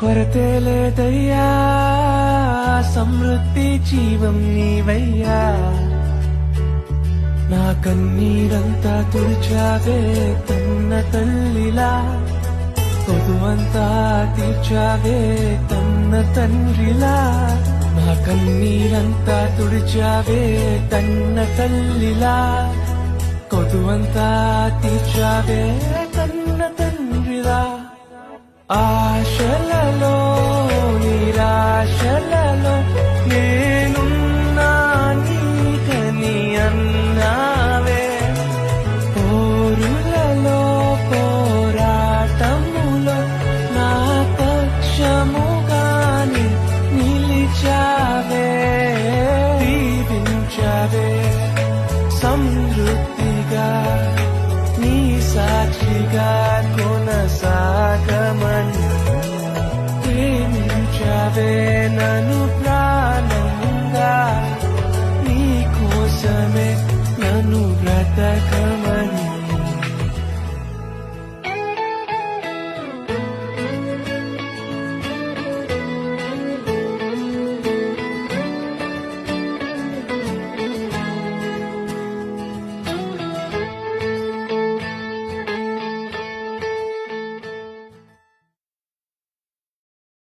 కొరతే లేదయ్యా సమృద్ధి జీవం నీవయ్యా నా కన్నీరంతా తుడిచావే కన్న తల్లిలా కొదువంతా తీర్చావే కన్న తండ్రిలా నా కన్నీరంతా తుడిచావే కన్న తల్లిలా కొదువంతా తీర్చావే కన్న తండ్రిలా ఆశలలో నిరాశలలో నేనున్నా నీకని అన్నావే పోరులలో పోరాటములో నా పక్షముగాని నిలిచావే దీవించావే సమృద్ధిగా నీ సాక్షిగా కొనసాగమని ప్రేమించావే నన్ను